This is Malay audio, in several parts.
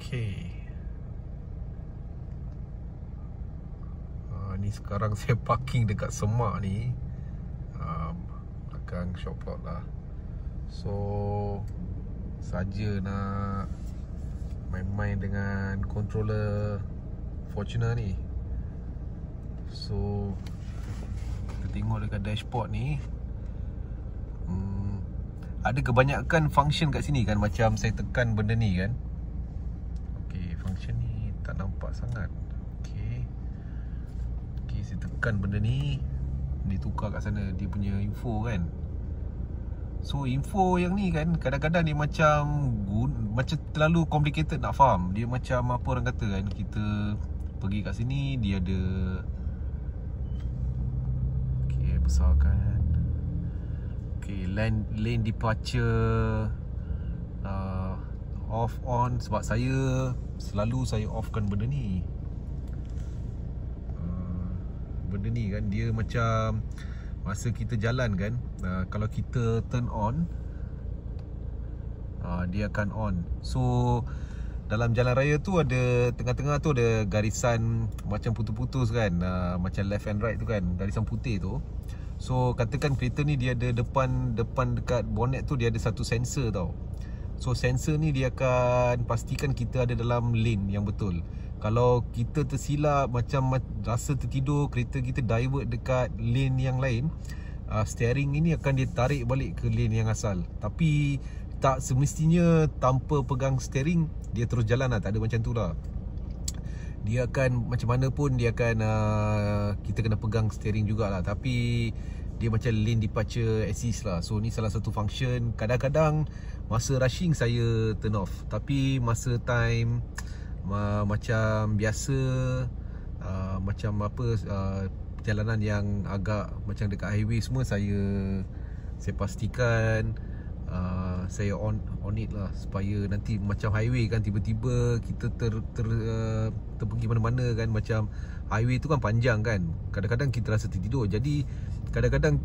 Okey. Ni sekarang saya parking dekat Semak ni, belakang shop plot lah. So saja nak main-main dengan controller Fortuner ni. So kita tengok dekat dashboard ni, ada kebanyakan function kat sini kan. Macam saya tekan benda ni kan. Okey, function ni tak nampak sangat. Okey, saya tekan benda ni, dia tukar kat sana dia punya info kan. So info yang ni kan, kadang-kadang dia macam terlalu complicated nak faham. Dia macam apa orang kata kan, kita pergi kat sini dia ada, okey, besarkan. Okey, lane departure off on. Sebab saya selalu offkan benda ni. Benda ni kan, dia macam masa kita jalan kan, kalau kita turn on, dia akan on. So dalam jalan raya tu ada, tengah-tengah tu ada garisan macam putus-putus kan, macam left and right tu kan, garisan putih tu. So katakan kereta ni dia ada depan dekat bonnet tu dia ada satu sensor tau. So sensor ni dia akan pastikan kita ada dalam lane yang betul. Kalau kita tersilap, macam rasa tertidur, kereta kita divert dekat lane yang lain, steering ini akan dia tarik balik ke lane yang asal. Tapi tak semestinya tanpa pegang steering dia terus jalan lah, tak ada macam tu lah. Dia akan macam mana pun dia akan kita kena pegang steering jugalah. Tapi dia macam lane departure assist lah. So ni salah satu function. Kadang-kadang masa rushing saya turn off, tapi masa time macam biasa, macam apa, perjalanan yang agak macam dekat highway semua, saya pastikan saya on it lah. Supaya nanti macam highway kan, tiba-tiba kita terpergi mana-mana kan. Macam highway tu kan panjang kan, kadang-kadang kita rasa tertidur. Jadi kadang-kadang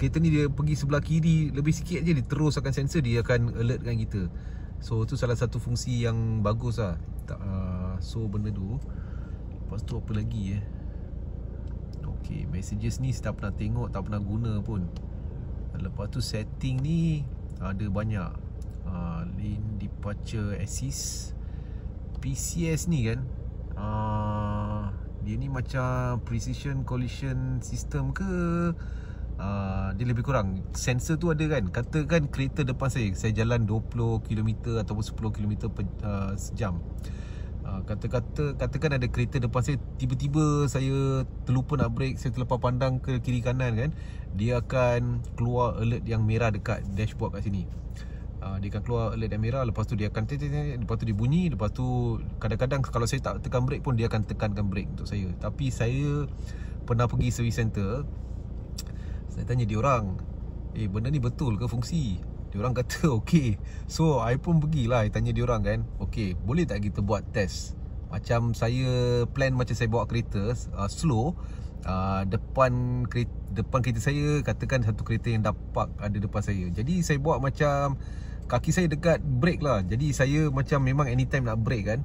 kereta ni dia pergi sebelah kiri lebih sikit je, dia terus akan sensor, dia akan alertkan kita. So tu salah satu fungsi yang bagus lah. So benda tu. Lepas tu apa lagi Okay, messages ni saya tak pernah tengok, tak pernah guna pun. Lepas tu setting ni ada banyak. Lane departure assist, PCS ni kan, dia ni macam precision collision system ke, dia lebih kurang sensor tu ada kan. Katakan kereta depan saya jalan 20 km ataupun 10 km sejam. Katakan ada kereta depan saya, tiba-tiba saya terlupa nak brake, saya terlepas pandang ke kiri kanan kan, dia akan keluar alert yang merah dekat dashboard kat sini. Dia akan keluar alert yang merah, lepas tu dia akan lepas tu dia bunyi, lepas tu kadang-kadang kalau saya tak tekan brake pun dia akan tekankan brake untuk saya. Tapi saya pernah pergi service center, saya tanya dia orang, benda ni betul ke fungsi? Dia orang kata okey. So I pun pergilah, I tanya dia orang kan, okey, boleh tak kita buat test? Macam saya plan, macam saya bawa kereta slow, depan kereta saya, katakan satu kereta yang dah park ada depan saya. Jadi saya buat macam kaki saya dekat brake lah. Jadi saya macam memang anytime nak brake kan,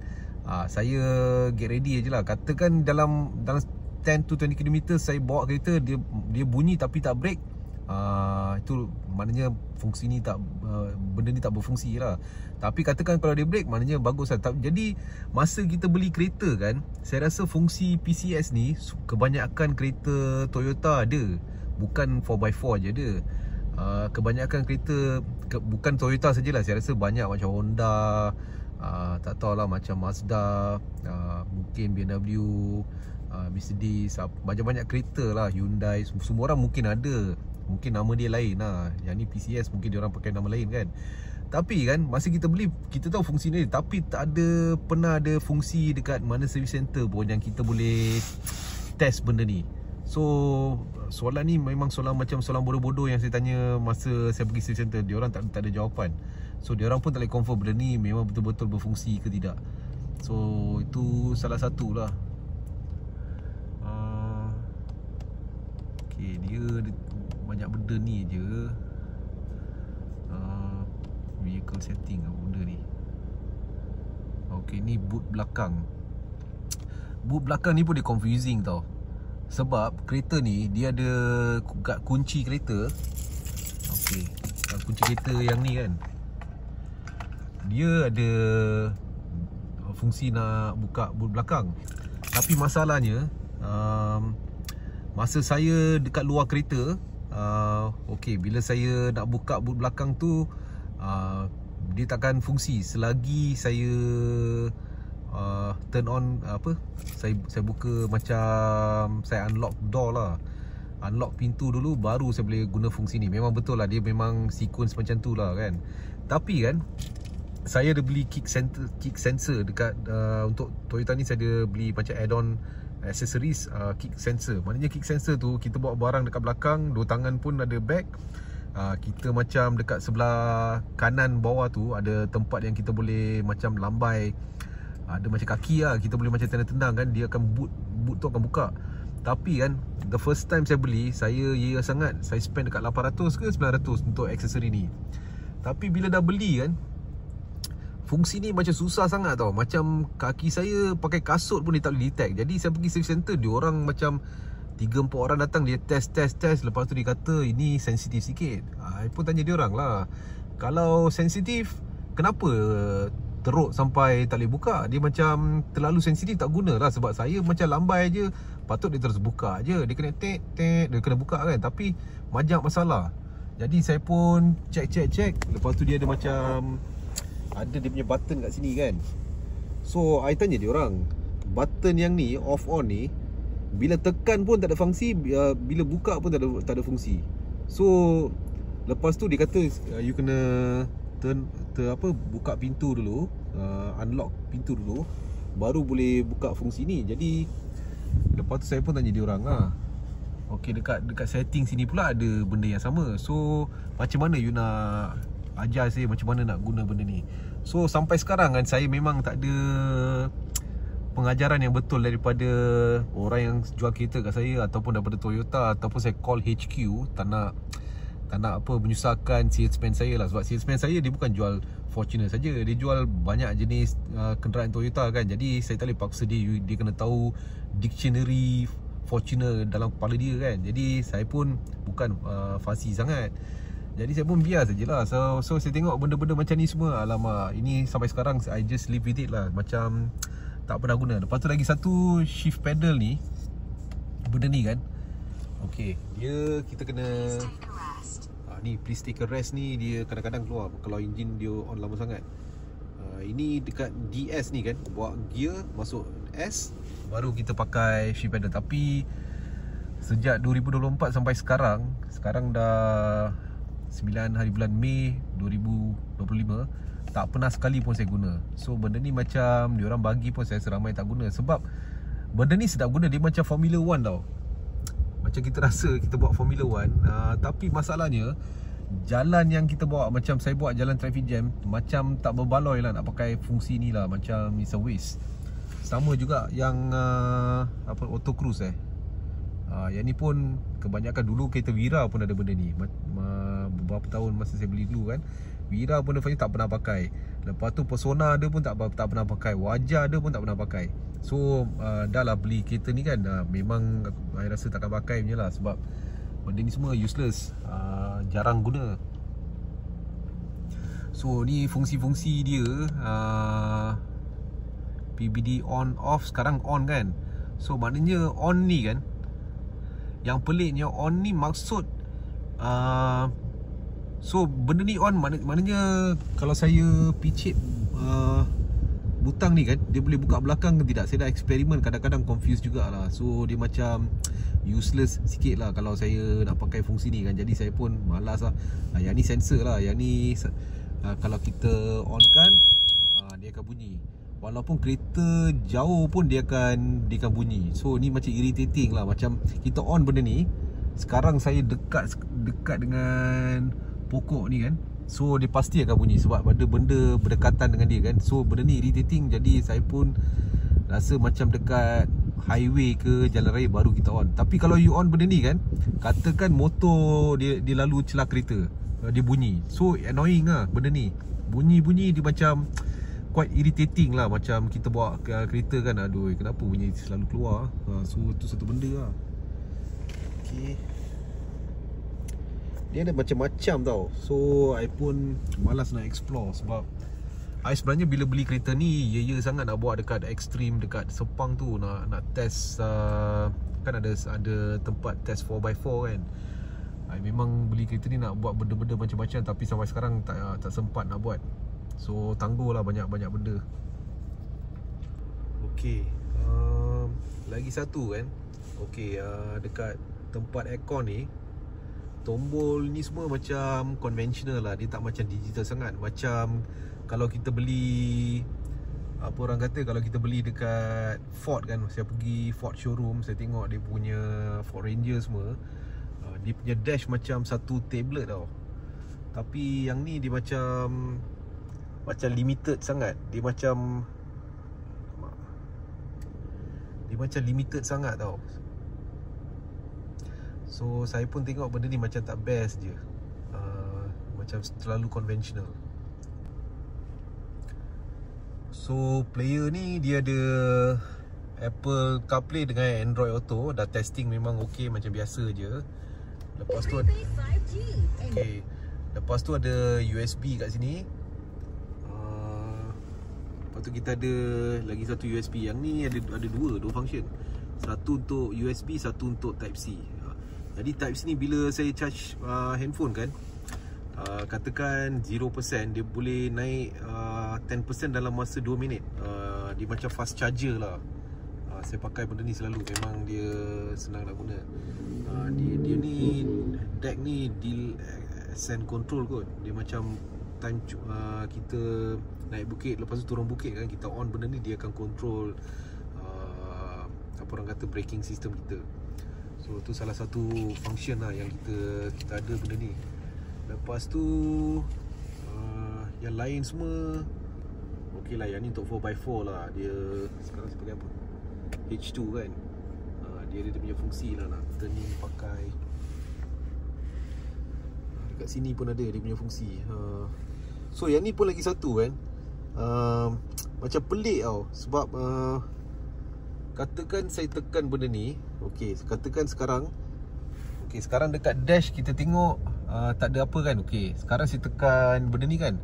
saya get ready je lah. Katakan dalam 10 to 20 km saya bawa kereta, dia bunyi tapi tak brake, itu maknanya fungsi ni tak, benda ni tak berfungsi lah. Tapi katakan kalau dia brake, maknanya bagus lah. Jadi masa kita beli kereta kan, saya rasa fungsi PCS ni kebanyakan kereta Toyota ada, bukan 4x4 je ada. Kebanyakan kereta, bukan Toyota sajalah, saya rasa banyak macam Honda, tak tahulah macam Mazda, mungkin BMW, Mercedes, banyak-banyak kereta lah, Hyundai, semua orang mungkin ada. Mungkin nama dia lain lah. Yang ni PCS, mungkin dia orang pakai nama lain kan. Tapi kan masa kita beli, kita tahu fungsi ni, tapi tak ada, pernah ada fungsi dekat mana service center pun yang kita boleh test benda ni. So soalan ni memang soalan macam soalan bodoh-bodoh yang saya tanya masa saya pergi service center. Dia orang tak ada jawapan. So dia orang pun tak boleh confirm benda ni memang betul-betul berfungsi ke tidak. So itu salah satu lah. Okay, dia banyak benda ni je. Vehicle setting apa benda ni. Okey, ni boot belakang. Boot belakang ni pun dia confusing tau. Sebab kereta ni dia ada kunci kereta. Okey, kunci kereta yang ni kan, dia ada fungsi nak buka boot belakang. Tapi masalahnya masa saya dekat luar kereta, okey, bila saya nak buka boot belakang tu, dia takkan fungsi selagi saya turn on saya buka, macam saya unlock door lah, unlock pintu dulu baru saya boleh guna fungsi ni. Memang betul lah, dia memang sequence macam tu lah kan. Tapi kan saya ada beli kick sensor dekat untuk Toyota ni. Saya ada beli macam add-on accessories, kick sensor. Maknanya kick sensor tu, kita bawa barang dekat belakang, dua tangan pun ada bag, kita macam dekat sebelah kanan bawah tu ada tempat yang kita boleh macam lambai, ada macam kaki lah, kita boleh macam tendang-tendang kan, dia akan boot tu akan buka. Tapi kan the first time saya beli, saya sangat, saya spend dekat 800 ke 900 untuk aksesori ni. Tapi bila dah beli kan, fungsi ni macam susah sangat tau. Macam kaki saya pakai kasut pun dia tak boleh detect. Jadi saya pergi service center, dia orang macam 3-4 orang datang, dia test. Lepas tu dia kata ini sensitif sikit. I pun tanya dia orang lah, kalau sensitif kenapa teruk sampai tak boleh buka? Dia macam terlalu sensitif, tak guna lah. Sebab saya macam lambai je, patut dia terus buka je. Dia kena tek, dia kena buka kan. Tapi banyak masalah. Jadi saya pun check. Lepas tu dia ada macam, ada dia punya button kat sini kan. So I tanya dia orang, button yang ni off on ni, bila tekan pun tak ada fungsi, bila buka pun tak ada fungsi. So lepas tu dia kata you kena buka pintu dulu, unlock pintu dulu, baru boleh buka fungsi ni. Jadi lepas tu saya pun tanya dia orang lah, okey, dekat setting sini pula ada benda yang sama. So macam mana you nak ajar saya macam mana nak guna benda ni? So sampai sekarang kan saya memang tak ada pengajaran yang betul daripada orang yang jual kereta kat saya, ataupun daripada Toyota, ataupun saya call HQ. Tak nak menyusahkan salesman saya lah. Sebab salesman saya dia bukan jual Fortuner saja, dia jual banyak jenis kenderaan Toyota kan. Jadi saya tak boleh paksa dia kena tahu dictionary Fortuner dalam kepala dia kan. Jadi saya pun bukan fasih sangat. Jadi saya pun biar sajalah. So saya tengok benda-benda macam ni semua, alamak, ini sampai sekarang I just live with it lah. Macam tak pernah guna. Lepas tu lagi satu, shift pedal ni, benda ni kan, okey, dia kita kena ni please take a rest ni, dia kadang-kadang keluar kalau enjin dia on lama sangat. Ini dekat DS ni kan, bawa gear masuk S, baru kita pakai shift pedal. Tapi sejak 2024 sampai sekarang dah 9 hari bulan Mei 2025, tak pernah sekali pun saya guna. So benda ni macam diorang bagi pun saya seramai tak guna. Sebab benda ni sedap guna, dia macam Formula 1 tau. Macam kita rasa kita buat Formula 1, tapi masalahnya jalan yang kita bawa, macam saya buat jalan traffic jam, macam tak berbaloi lah nak pakai fungsi ni lah. Macam it's a waste. Sama juga yang auto cruise yang ni pun kebanyakan dulu kereta Wira pun ada benda ni. Beberapa tahun masa saya beli dulu kan, Wira pun tak pernah pakai. Lepas tu Persona dia pun tak pernah pakai, Wajah dia pun tak pernah pakai. So dah lah beli kereta ni kan, memang saya rasa takkan pakai punya lah. Sebab benda ni semua useless, jarang guna. So ni fungsi-fungsi dia, PBD on off, sekarang on kan. So maknanya on ni kan, yang peliknya on ni maksud so benda ni on maknanya kalau saya picit butang ni kan, dia boleh buka belakang ke tidak. Saya dah eksperimen, kadang-kadang confused jugalah. So dia macam useless sikit lah kalau saya nak pakai fungsi ni kan. Jadi saya pun malas lah. Yang ni sensor lah, yang ni kalau kita on kan, dia akan bunyi. Walaupun kereta jauh pun dia akan bunyi. So ni macam irritating lah. Macam kita on benda ni, sekarang saya dekat dengan pokok ni kan, so dia pasti akan bunyi sebab ada benda berdekatan dengan dia kan. So benda ni irritating. Jadi saya pun rasa macam dekat highway ke jalan raya baru kita on. Tapi kalau you on benda ni kan, katakan motor dia lalu celah kereta, dia bunyi. So annoying lah benda ni. Bunyi dia macam quite irritating lah. Macam kita bawa kereta kan, aduh kenapa bunyi selalu keluar. So tu satu benda lah. Okay, dia ada macam-macam tau. So I pun malas nak explore. Sebab I sebenarnya bila beli kereta ni, ya sangat nak bawa dekat Extreme, dekat Sepang tu, nak test kan ada tempat test 4x4 kan. I memang beli kereta ni nak buat benda-benda macam-macam, tapi sampai sekarang tak sempat nak buat. So tangguh lah banyak-banyak benda. Okay, lagi satu kan. Okay, dekat tempat aircon ni, tombol ni semua macam conventional lah. Dia tak macam digital sangat. Macam kalau kita beli, apa orang kata, kalau kita beli dekat Ford kan, saya pergi Ford showroom, saya tengok dia punya Ford Ranger semua, dia punya dash macam satu tablet tau. Tapi yang ni dia macam limited sangat. Dia macam limited sangat tau. So saya pun tengok benda ni macam tak best je, macam terlalu conventional. So player ni dia ada Apple CarPlay dengan Android Auto. Dah testing memang okey macam biasa je. Lepas tu okay, lepas tu ada USB kat sini. Lepas tu kita ada lagi satu USB. Yang ni ada dua function. Satu untuk USB, satu untuk Type-C. Jadi Type-C ni bila saya charge handphone kan, katakan 0%, dia boleh naik 10% dalam masa 2 minit. Dia macam fast charger lah. Saya pakai benda ni selalu. Memang dia senang nak guna. Dia ni deck ni deal ascent control kot. Dia macam time kita naik bukit, lepas tu turun bukit kan, kita on benda ni, dia akan control apa orang kata, braking system kita. So tu salah satu function lah yang kita ada benda ni. Lepas tu yang lain semua okey lah. Yang ni untuk 4x4 lah. Dia sekarang sebagai apa, H2 kan. Dia ada dia punya fungsi lah, nak turning pakai. Dekat sini pun ada dia punya fungsi. So yang ni pun lagi satu kan, macam pelik tau. Sebab katakan saya tekan benda ni, okey, katakan sekarang, okey, sekarang dekat dash kita tengok tak ada apa kan. Okey, sekarang saya tekan benda ni kan,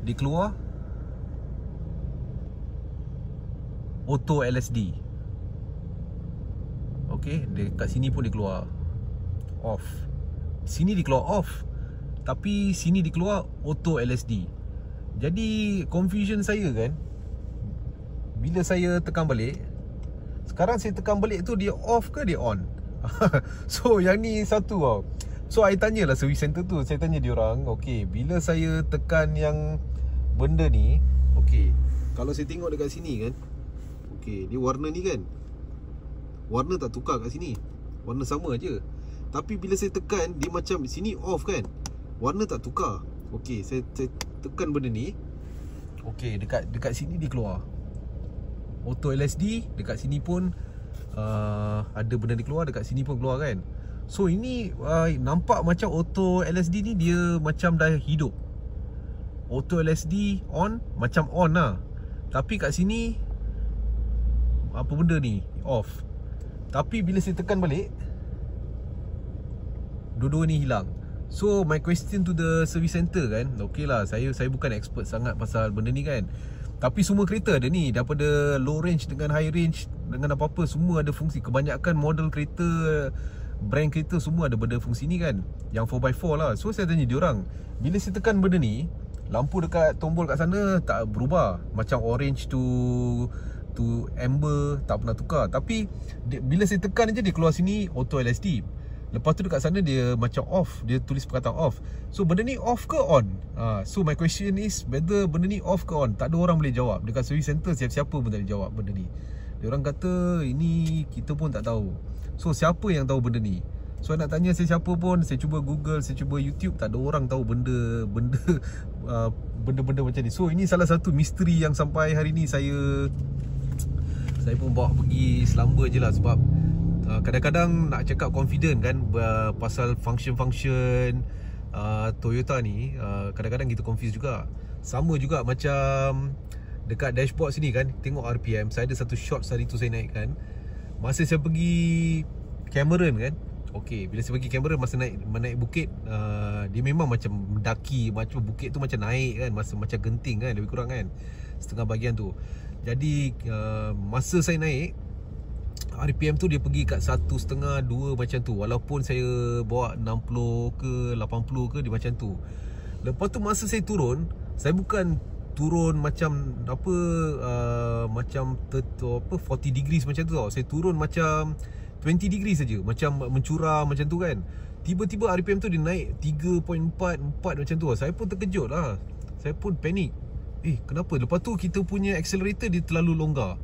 dia keluar auto LSD. Okey, dekat sini pun dia keluar off. Sini dia keluar off, tapi sini dia keluar auto LSD. Jadi confusion saya kan, bila saya tekan balik, sekarang saya tekan balik tu dia off ke dia on? So yang ni satu tau. So I tanyalah service center tu, saya tanya dia orang, okey, bila saya tekan yang benda ni, okey, kalau saya tengok dekat sini kan, okey, dia warna ni kan, warna tak tukar kat sini, warna sama je. Tapi bila saya tekan, dia macam sini off kan, warna tak tukar. Okey, saya tekan benda ni, okey, dekat sini dia keluar auto LSD, dekat sini pun ada benda dia keluar, dekat sini pun keluar kan. So ini nampak macam auto LSD ni dia macam dah hidup. Auto LSD on, macam on lah. Tapi kat sini apa benda ni, off. Tapi bila saya tekan balik, dua-dua ni hilang. So my question to the service center kan, okey lah, saya bukan expert sangat pasal benda ni kan, tapi semua kereta ada ni, daripada low range dengan high range dengan apa-apa, semua ada fungsi. Kebanyakan model kereta, brand kereta semua ada benda fungsi ni kan, yang 4x4 lah. So saya tanya dia orang, bila saya tekan benda ni, lampu dekat tombol kat sana tak berubah, macam orange to amber, tak pernah tukar. Tapi bila saya tekan je, dia keluar sini auto LSD. Lepas tu dekat sana dia macam off, dia tulis perkataan off. So benda ni off ke on? So my question is whether benda ni off ke on. Tak ada orang boleh jawab. Dekat service center siapa-siapa pun tak boleh jawab benda ni. Dia orang kata ini kita pun tak tahu. So siapa yang tahu benda ni? So nak tanya saya siapa pun, saya cuba Google, saya cuba YouTube, tak ada orang tahu benda-benda macam ni. So ini salah satu misteri yang sampai hari ni saya pun bawa pergi selamba je lah. Sebab kadang-kadang nak cakap confident kan pasal function-function Toyota ni, kadang-kadang kita confuse juga. Sama juga macam dekat dashboard sini kan, tengok RPM. Saya ada satu shot hari tu saya naikkan. Masa saya pergi Cameron kan, okey, bila saya pergi Cameron masa naik bukit, dia memang macam mendaki, macam bukit tu macam naik kan, macam genting kan, lebih kurang kan, setengah bahagian tu. Jadi masa saya naik, RPM tu dia pergi kat 1.5, 2 macam tu. Walaupun saya bawa 60 ke 80 ke, dia macam tu. Lepas tu masa saya turun, saya bukan turun macam apa, macam 40 degrees macam tu tau. Saya turun macam 20 degrees saja, macam mencurah macam tu kan. Tiba-tiba RPM tu dia naik 3.4 macam tu. Saya pun terkejut lah. Saya pun panik. Kenapa? Lepas tu kita punya accelerator dia terlalu longgar,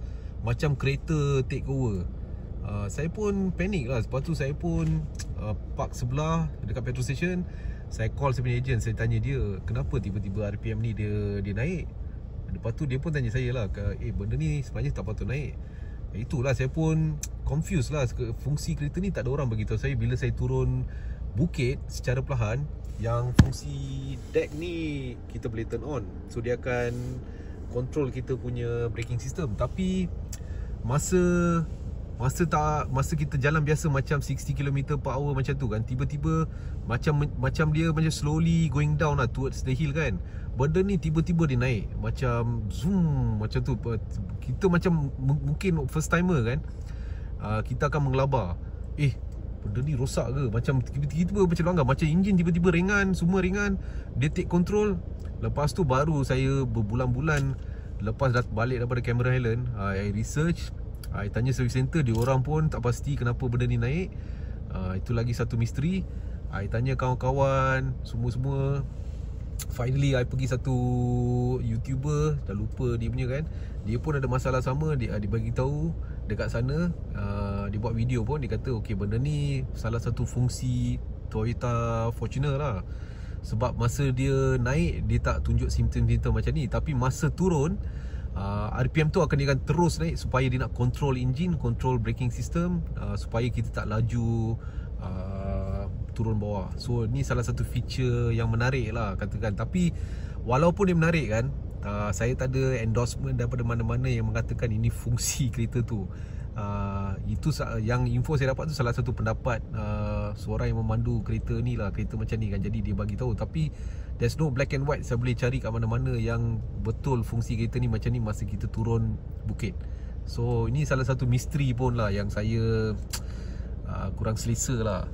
macam kereta take over. Saya pun panik lah. Lepas tu saya pun park sebelah dekat petrol station. Saya call saya punya agent, saya tanya dia, kenapa tiba-tiba RPM ni dia naik. Lepas tu dia pun tanya saya lah, benda ni sebenarnya tak patut naik. Itulah saya pun confused lah. Fungsi kereta ni tak ada orang beritahu saya bila saya turun bukit secara perlahan, yang fungsi deck ni kita boleh turn on. So dia akan control kita punya braking system. Tapi masa kita jalan biasa macam 60 km/h macam tu kan, tiba-tiba macam dia macam slowly going down lah towards the hill kan. Benda ni tiba-tiba dia naik macam zoom macam tu. Kita macam mungkin first timer kan, kita akan mengelabar, benda ni rosak ke, macam tiba-tiba macam langgar, macam enjin tiba-tiba ringan, semua ringan. Dia take control. Lepas tu baru saya berbulan-bulan lepas balik daripada Cameron Highland, I research, I tanya service center, dia orang pun tak pasti kenapa benda ni naik. Itu lagi satu misteri. I tanya kawan-kawan semua. Finally I pergi satu YouTuber, dah lupa dia punya kan, dia pun ada masalah sama. Dia bagi tahu dekat sana, dia buat video pun. Dia kata okey, benda ni salah satu fungsi Toyota Fortuner lah. Sebab masa dia naik, dia tak tunjuk simptom-simptom macam ni. Tapi masa turun, RPM tu dia akan terus naik supaya dia nak control engine, control braking system, supaya kita tak laju turun bawah. So ni salah satu feature yang menarik lah katakan. Tapi walaupun dia menarik kan, saya tak ada endorsement daripada mana-mana yang mengatakan ini fungsi kereta tu. Itu yang info saya dapat tu salah satu pendapat seorang yang memandu kereta ni lah, kereta macam ni kan. Jadi dia bagi tahu, tapi there's no black and white. Saya boleh cari kat mana-mana yang betul fungsi kereta ni macam ni masa kita turun bukit. So ini salah satu misteri pun lah yang saya kurang selesa lah.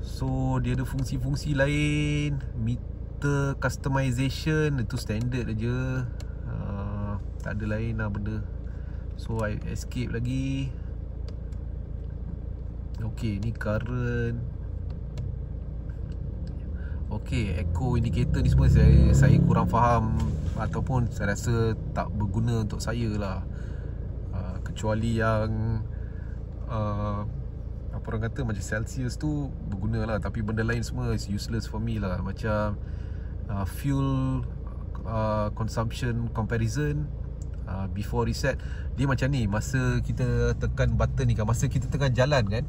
So dia ada fungsi-fungsi lain, meter customization, itu standard aja, tak ada lain lah benda. So I escape lagi. Okay, ni current. Okay, echo indicator ni semua saya kurang faham, ataupun saya rasa tak berguna untuk saya lah. Kecuali yang apa orang kata macam Celsius tu berguna lah. Tapi benda lain semua is useless for me lah. Macam fuel consumption comparison, before reset, dia macam ni. Masa kita tekan button ni kan, masa kita tengah jalan kan,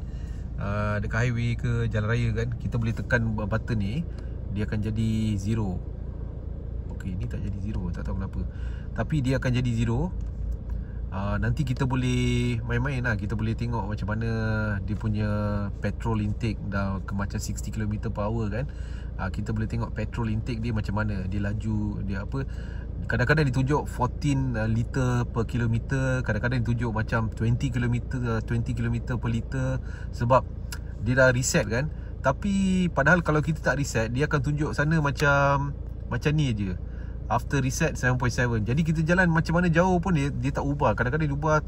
dekat highway ke jalan raya kan, kita boleh tekan button ni, dia akan jadi zero. Okay, ni tak jadi zero, tak tahu kenapa, tapi dia akan jadi zero. Nanti kita boleh main-main lah. Kita boleh tengok macam mana dia punya petrol intake dah ke macam 60 km/h kan. Kita boleh tengok petrol intake dia macam mana, dia laju, dia apa. Kadang-kadang ditunjuk 14 liter per kilometer, kadang-kadang ditunjuk macam 20 km per liter. Sebab dia dah reset kan. Tapi padahal kalau kita tak reset, dia akan tunjuk sana macam ni aje. After reset 7.7. Jadi kita jalan macam mana jauh pun dia tak ubah. Kadang-kadang dia ubah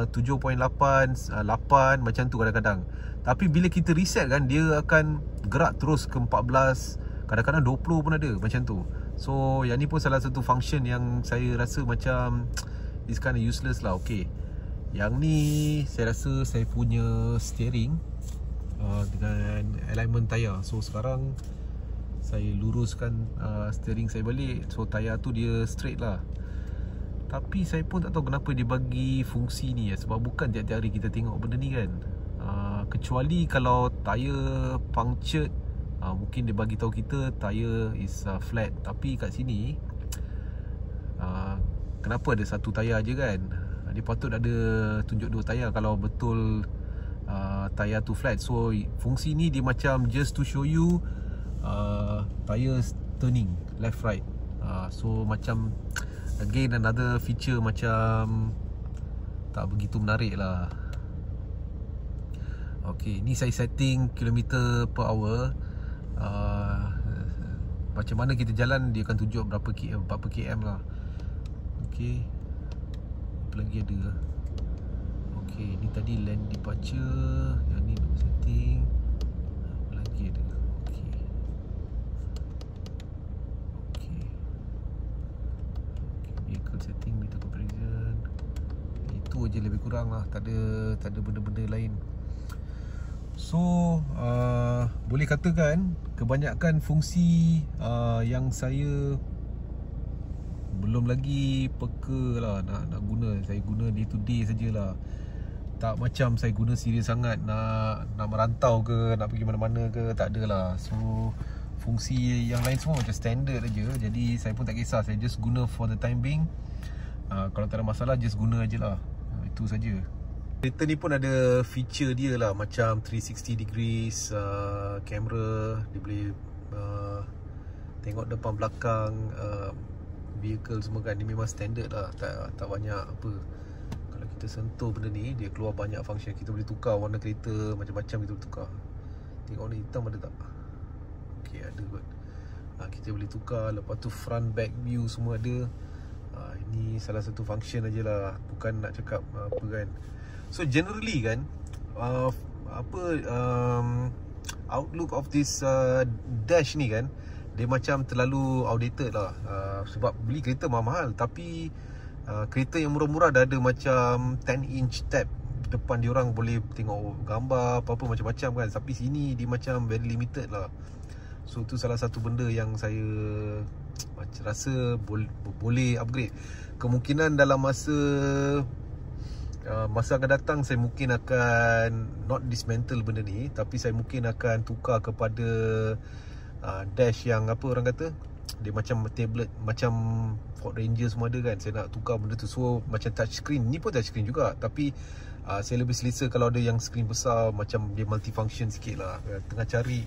7.8, 8 macam tu kadang-kadang. Tapi bila kita reset kan, dia akan gerak terus ke 14, kadang-kadang 20 pun ada macam tu. So yang ni pun salah satu function yang saya rasa macam is kind of useless lah. Okay, yang ni saya rasa saya punya steering dengan alignment tayar. So sekarang saya luruskan steering saya balik. So tayar tu dia straight lah. Tapi saya pun tak tahu kenapa dia bagi fungsi ni ya. Sebab bukan tiap-tiap hari kita tengok benda ni kan. Kecuali kalau tayar punctured, mungkin dia bagi tahu kita tayar is flat. Tapi kat sini kenapa ada satu tayar je kan. Dia patut ada tunjuk 2 tayar kalau betul tayar tu flat. So fungsi ni dia macam just to show you tires turning left right. So macam again another feature macam tak begitu menarik lah. Okay, ni saya setting kilometer per hour. Macam mana kita jalan dia akan tunjuk berapa km lah. Okay, apa lagi ada? Okay, ni tadi land departure. Yang ni nak setting. Apa lagi ada? Okay, vehicle setting, meter comparison. Itu aja lebih kurang lah. Tak ada benda-benda lain. So boleh katakan kebanyakan fungsi yang saya belum lagi peka lah nak guna. Saya guna day to day sajalah. Tak macam saya guna serius sangat nak merantau ke, nak pergi mana-mana ke, tak adalah. So fungsi yang lain semua macam standard aja. Jadi saya pun tak kisah, saya just guna for the time being. Kalau tak ada masalah just guna aje lah. Itu saja. Kereta ni pun ada feature dia lah, macam 360 degrees kamera. Dia boleh tengok depan belakang vehicle semua kan. Ni memang standard lah, tak banyak apa. Kalau kita sentuh benda ni, dia keluar banyak function. Kita boleh tukar warna kereta, macam-macam kita boleh tukar. Tengok ni hitam ada tak? Okay, ada kot. Kita boleh tukar. Lepas tu front back view semua ada. Ini salah satu function aje lah, bukan nak cakap apa kan. So generally kan, outlook of this dash ni kan, dia macam terlalu outdated lah. Sebab beli kereta mahal-mahal, tapi kereta yang murah-murah dah ada macam 10-inch tab depan diorang, boleh tengok gambar apa-apa macam-macam kan. Tapi sini dia macam very limited lah. So tu salah satu benda yang saya rasa boleh upgrade. Kemungkinan dalam masa akan datang, saya mungkin akan not dismantle benda ni, tapi saya mungkin akan tukar kepada dash yang apa orang kata, dia macam tablet, macam Ford Ranger semua ada kan. Saya nak tukar benda tu. So macam touch screen, ni pun touch screen juga, tapi saya lebih selesa kalau ada yang screen besar, macam dia multifunction sikit lah. Tengah cari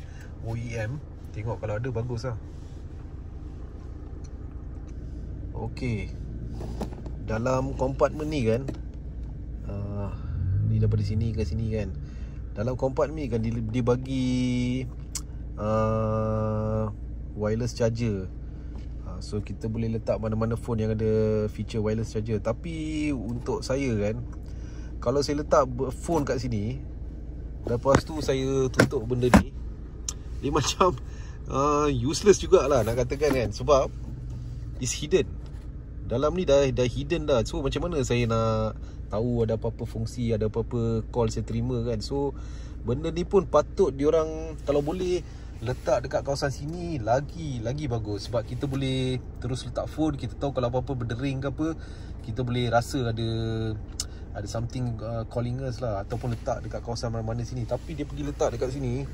OEM, tengok kalau ada bagus lah. Okay, dalam kompartmen ni kan, ni daripada sini ke sini kan, dalam kompartmen ni kan dia bagi wireless charger. So kita boleh letak mana-mana phone yang ada feature wireless charger. Tapi untuk saya kan, kalau saya letak phone kat sini, lepas tu saya tutup benda ni, dia macam useless jugalah nak katakan kan. Sebab it's hidden. Dalam ni dah hidden dah. So macam mana saya nak tahu ada apa-apa fungsi, ada apa-apa call saya terima kan. So benda ni pun patut diorang kalau boleh letak dekat kawasan sini lagi bagus. Sebab kita boleh terus letak phone, kita tahu kalau apa-apa berdering ke apa, kita boleh rasa ada something calling us lah. Ataupun letak dekat kawasan mana-mana sini. Tapi dia pergi letak dekat sini.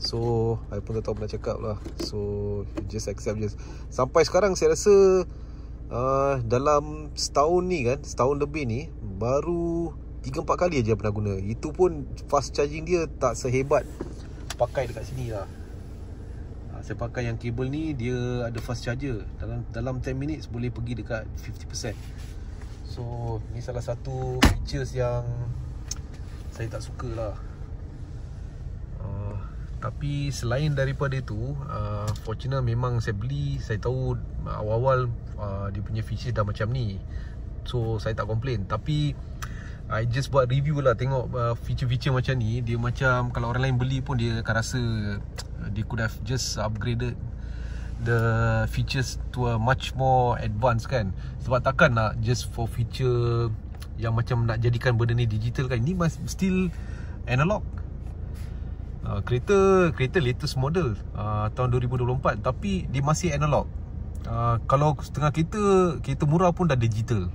So saya pun tak tahu apa nak cakap lah. So just accept je. Sampai sekarang saya rasa dalam setahun ni kan, setahun lebih ni, baru 3-4 kali aja pernah guna. Itu pun fast charging dia tak sehebat pakai dekat sini lah. Saya pakai yang kabel ni, dia ada fast charger. Dalam 10 minutes boleh pergi dekat 50%. So ni salah satu features yang saya tak suka lah. Tapi selain daripada itu, Fortuner memang saya beli, saya tahu awal-awal dia punya feature dah macam ni. So saya tak complain. Tapi I just buat review lah, tengok feature-feature macam ni. Dia macam kalau orang lain beli pun dia akan rasa they could have just upgraded the features to a much more advanced kan. Sebab takkan nak just for feature yang macam nak jadikan benda ni digital kan. Ni still analog. Kereta latest model tahun 2024, tapi dia masih analog. Kalau setengah kereta murah pun dah digital.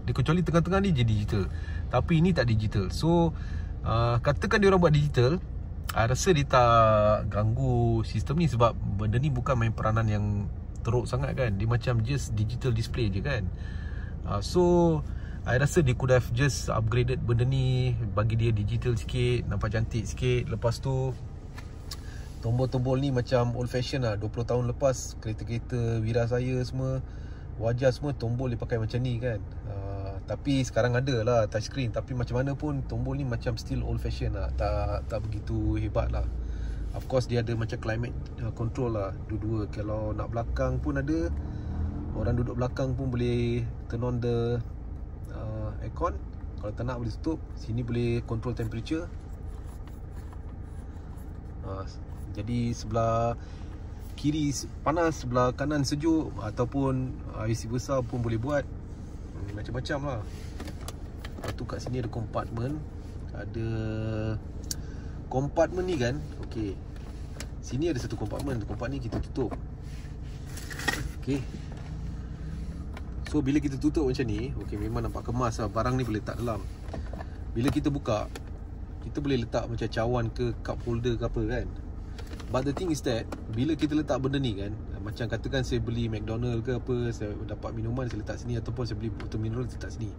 Dia kecuali tengah-tengah ni je digital, tapi ini tak digital. So katakan dia orang buat digital, rasa dia tak ganggu sistem ni. Sebab benda ni bukan main peranan yang teruk sangat kan. Dia macam just digital display je kan. So I rasa dia could have just upgraded benda ni, bagi dia digital sikit, nampak cantik sikit. Lepas tu tombol-tombol ni macam old fashion lah. 20 tahun lepas kereta-kereta Wira saya semua, Wajah semua tombol dia pakai macam ni kan. Tapi sekarang ada lah touchscreen. Tapi macam mana pun tombol ni macam still old fashion lah. Tak begitu hebat lah. Of course dia ada macam climate control lah, dua-dua. Kalau nak belakang pun ada, orang duduk belakang pun boleh turn on the aircon. Kalau tak nak boleh tutup. Sini boleh control temperature. Jadi sebelah kiri panas, sebelah kanan sejuk, ataupun AC besar pun boleh buat. Macam-macam lah. Lepas tu kat sini ada kompartmen. Ada kompartmen ni kan. Okey, sini ada satu kompartmen. Kompartmen ni kita tutup. Okey, so bila kita tutup macam ni, okey, memang nampak kemas lah. Barang ni boleh letak dalam. Bila kita buka, kita boleh letak macam cawan ke, cup holder ke apa kan. But the thing is that bila kita letak benda ni kan, macam katakan saya beli McDonald ke apa, saya dapat minuman saya letak sini, ataupun saya beli botol mineral saya letak sini.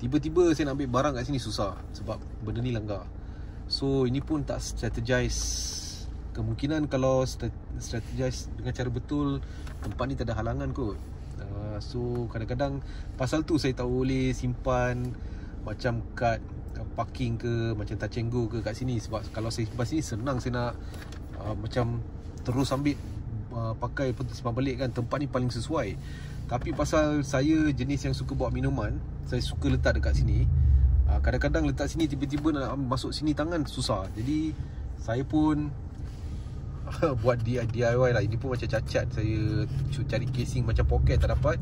Tiba-tiba saya nak ambil barang kat sini susah sebab benda ni langgar. So ini pun tak strategize. Kemungkinan kalau strategize dengan cara betul, tempat ni tak ada halangan kot. So kadang-kadang pasal tu saya tak boleh simpan macam kad parking ke, macam touch and go ke kat sini. Sebab kalau saya simpan sini, senang saya nak macam terus ambil pakai simpan balik kan. Tempat ni paling sesuai. Tapi pasal saya jenis yang suka bawa minuman, saya suka letak dekat sini. Kadang-kadang letak sini, tiba-tiba nak masuk sini tangan susah. Jadi saya pun buat DIY lah. Ini pun macam cacat. Saya cari casing macam poket, tak dapat.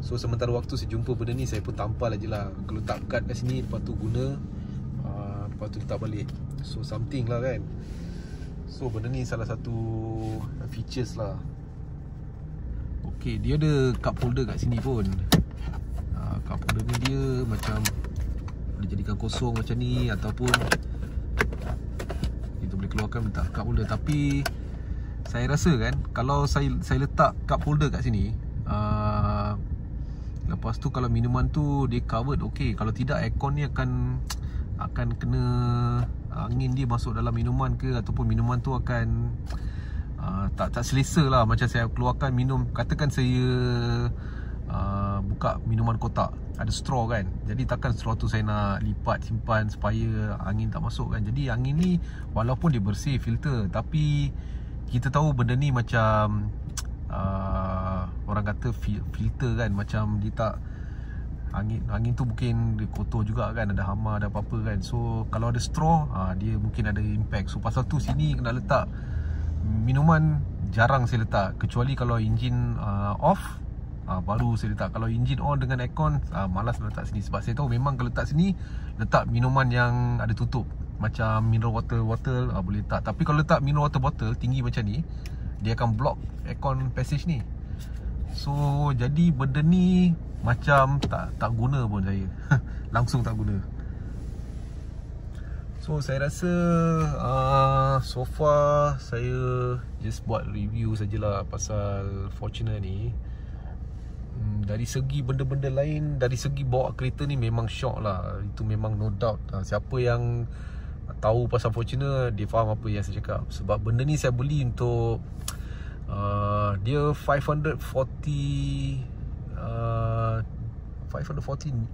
So sementara waktu saya jumpa benda ni, saya pun tampal aje lah. Kalau letak kad kat sini, lepas tu guna, lepas tu letak balik. So something lah kan. So benda ni salah satu features lah. Okay, dia ada cup holder kat sini pun. Cup holder ni dia macam boleh jadikan kosong macam ni, ataupun kita boleh keluarkan letak cup holder. Tapi saya rasa kan, kalau saya letak cup holder kat sini, lepas tu kalau minuman tu dia covered, okay. Kalau tidak, aircon ni akan kena angin dia masuk dalam minuman ke, ataupun minuman tu akan tak selesa lah. Macam saya keluarkan minum, katakan saya buka minuman kotak, ada straw kan. Jadi takkan straw tu saya nak lipat simpan supaya angin tak masuk kan. Jadi angin ni walaupun dia bersih filter, tapi kita tahu benda ni macam orang kata filter kan, macam dia tak, angin tu mungkin dia kotor juga kan, ada hama, ada apa-apa kan. So kalau ada straw, dia mungkin ada impact. So pasal tu sini kena letak minuman, jarang saya letak, kecuali kalau enjin off, baru saya letak. Kalau enjin on dengan aircon, malas letak sini. Sebab saya tahu memang kalau letak sini, letak minuman yang ada tutup, macam mineral water boleh letak. Tapi kalau letak mineral water bottle tinggi macam ni, dia akan block aircon passage ni. So jadi benda ni macam tak guna pun saya. Langsung tak guna. So saya rasa so far saya just buat review sajalah pasal Fortuner ni. Dari segi benda-benda lain, dari segi bawa kereta ni memang syok lah. Itu memang no doubt. Siapa yang tahu pasal Fortuner, dia faham apa yang saya cakap. Sebab benda ni saya beli untuk dia 540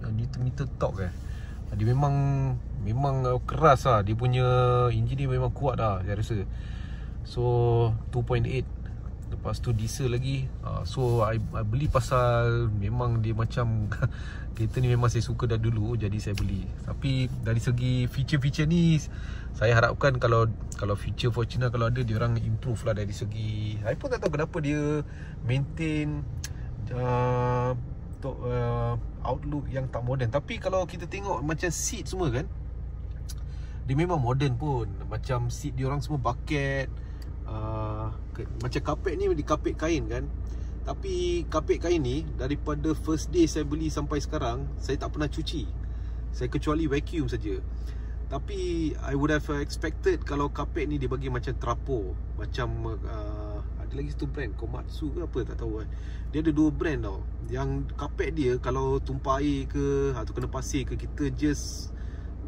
Nm torque dia memang keras lah. Dia punya enjin dia memang kuat lah saya rasa. So 2.8, lepas tu diesel lagi. So I beli pasal memang dia macam kereta ni memang saya suka dah dulu, jadi saya beli. Tapi dari segi feature-feature ni, saya harapkan kalau feature Fortuner kalau ada, dia orang improve lah dari segi. Saya pun tak tahu kenapa dia maintain outlook yang tak modern. Tapi kalau kita tengok macam seat semua kan, dia memang modern pun. Macam seat dia orang semua bucket, macam kapet ni di kapet kain kan. Tapi kapet kain ni daripada first day saya beli sampai sekarang, saya tak pernah cuci. Saya kecuali vacuum saja. Tapi I would have expected kalau kapet ni dia bagi macam trapo, macam Ada lagi satu brand, Komatsu ke apa tak tahu kan. Dia ada 2 brand tau. Yang kapet dia kalau tumpah air ke atau kena pasir ke, kita just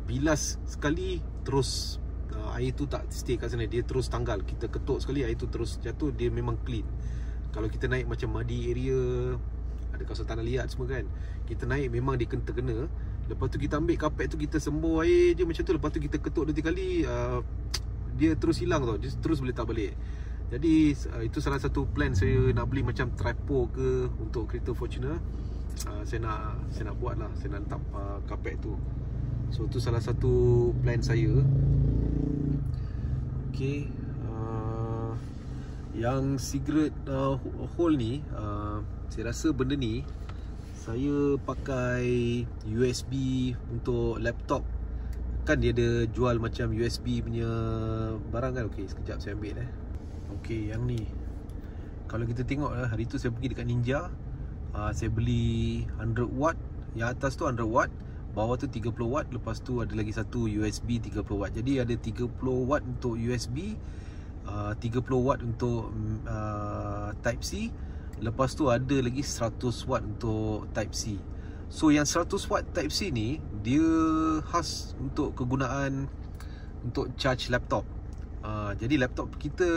bilas sekali terus air tu tak stay kat sana, dia terus tanggal. Kita ketuk sekali, air tu terus jatuh, dia memang clean. Kalau kita naik macam muddy area, ada kawasan tanah liat semua kan, kita naik memang dia terkena. Lepas tu kita ambil kapet tu, kita sembur air je macam tu. Lepas tu kita ketuk 2-3 kali, dia terus hilang tau, dia terus boleh tak balik. Jadi itu salah satu plan saya nak beli macam tripod ke untuk kereta Fortuner. Saya nak buat lah, saya nak letak kapet tu. So tu salah satu plan saya. Okay, yang cigarette hole ni, saya rasa benda ni saya pakai USB untuk laptop. Kan dia ada jual macam USB punya barang kan. Okay, sekejap saya ambil Okay, yang ni kalau kita tengok hari tu saya pergi dekat Ninja, saya beli 100 watt. Yang atas tu 100 watt, bawah tu 30 watt. Lepas tu ada lagi satu USB 30 watt. Jadi ada 30 watt untuk USB, 30 watt untuk Type C. Lepas tu ada lagi 100 watt untuk Type C. So yang 100 watt Type C ni, dia khas untuk kegunaan untuk charge laptop. Jadi laptop kita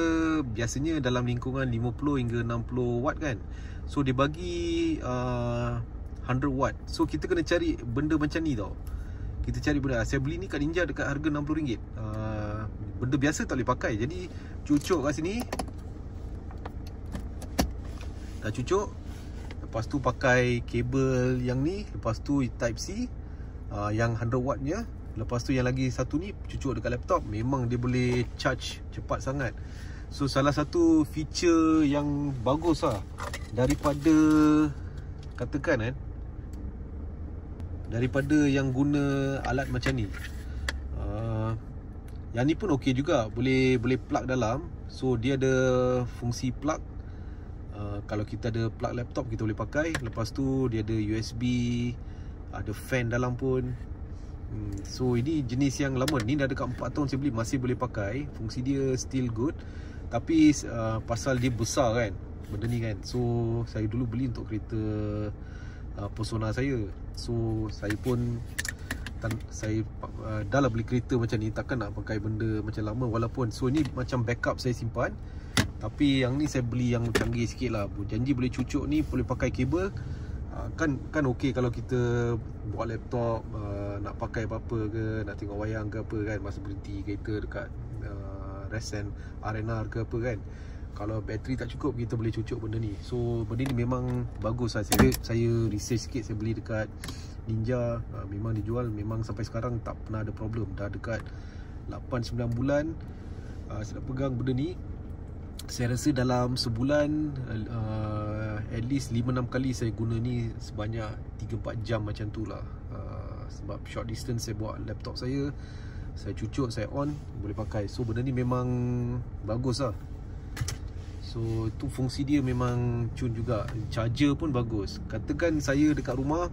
biasanya dalam lingkungan 50 hingga 60 watt kan. So dia bagi 100 watt. So kita kena cari benda macam ni tau. Kita cari benda. Saya beli ni kat Ninja dekat harga RM60. Benda biasa tak boleh pakai. Jadi cucuk kat sini, dah cucuk. Lepas tu pakai kabel yang ni. Lepas tu Type C, yang 100 watt nya. Lepas tu yang lagi satu ni cucuk dekat laptop. Memang dia boleh charge cepat sangat. So salah satu feature yang bagus lah daripada, katakan kan, daripada yang guna alat macam ni. Yang ni pun okey juga, boleh plug dalam. So dia ada fungsi plug. Kalau kita ada plug laptop, kita boleh pakai. Lepas tu dia ada USB, ada fan dalam pun. So ini jenis yang lama. Ni dah dekat 4 tahun saya beli, masih boleh pakai. Fungsi dia still good. Tapi pasal dia besar kan benda ni kan, so saya dulu beli untuk kereta Persona saya. So saya pun dah lah beli kereta macam ni, takkan nak pakai benda macam lama. Walaupun so ni macam backup saya simpan. Tapi yang ni saya beli yang canggih sikit lah. Janji boleh cucuk ni, boleh pakai kabel. Kan okey kalau kita buat laptop, nak pakai apa-apa ke, nak tengok wayang ke apa kan, masa berhenti kereta dekat rest R&R ke apa kan. Kalau bateri tak cukup, kita boleh cucuk benda ni. So benda ni memang bagus lah. Saya research sikit, saya beli dekat Ninja. Memang dijual, memang sampai sekarang tak pernah ada problem. Dah dekat 8-9 bulan saya dah pegang benda ni. Saya rasa dalam sebulan at least 5-6 kali saya guna ni, sebanyak 3-4 jam macam tu lah. Sebab short distance saya bawa laptop saya cucuk, saya on, boleh pakai. So benda ni memang bagus lah. So tu fungsi dia memang cun juga. Charger pun bagus. Katakan saya dekat rumah,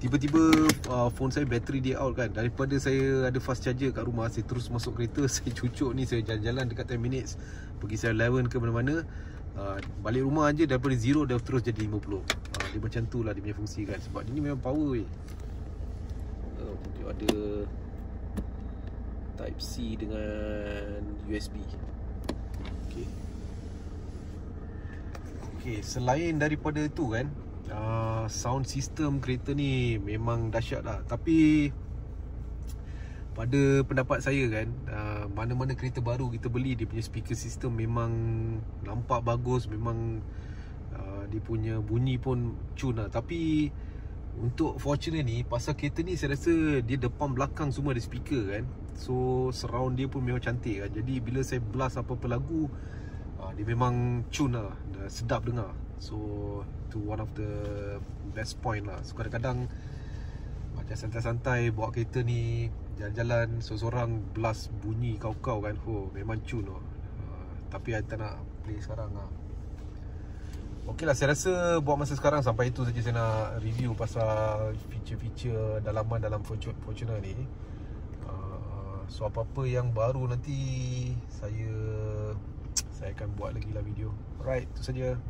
tiba-tiba phone saya bateri dia out kan. Daripada saya ada fast charger kat rumah, saya terus masuk kereta, saya cucuk ni, saya jalan-jalan dekat 10 minutes, pergi 7-Eleven ke mana-mana, balik rumah aja daripada 0 dah terus jadi 50. Dia macam tu lah dia punya fungsi kan. Sebab dia ni memang power weh. Dia ada Type C dengan USB. Okay, selain daripada tu kan, sound system kereta ni memang dahsyat lah. Tapi pada pendapat saya kan, mana-mana kereta baru kita beli, dia punya speaker system memang nampak bagus. Memang dia punya bunyi pun cun lah. Tapi untuk Fortuner ni, pasal kereta ni saya rasa dia depan belakang semua ada speaker kan. So surround dia pun memang cantik kan. Jadi bila saya blast apa-apa lagu, dia memang cun lah, sedap dengar. So itu one of the best point lah. So kadang-kadang macam santai-santai bawa kereta ni, jalan-jalan seorang blast bunyi kau-kau kan, memang cun lah. Tapi saya tak nak play sekarang lah. Ok lah, saya rasa buat masa sekarang sampai itu saja. Saya nak review pasal feature-feature dalaman dalam Fortuner ni. So apa-apa yang baru nanti saya saya akan buat lagi lah video. Alright, itu saja. Bye.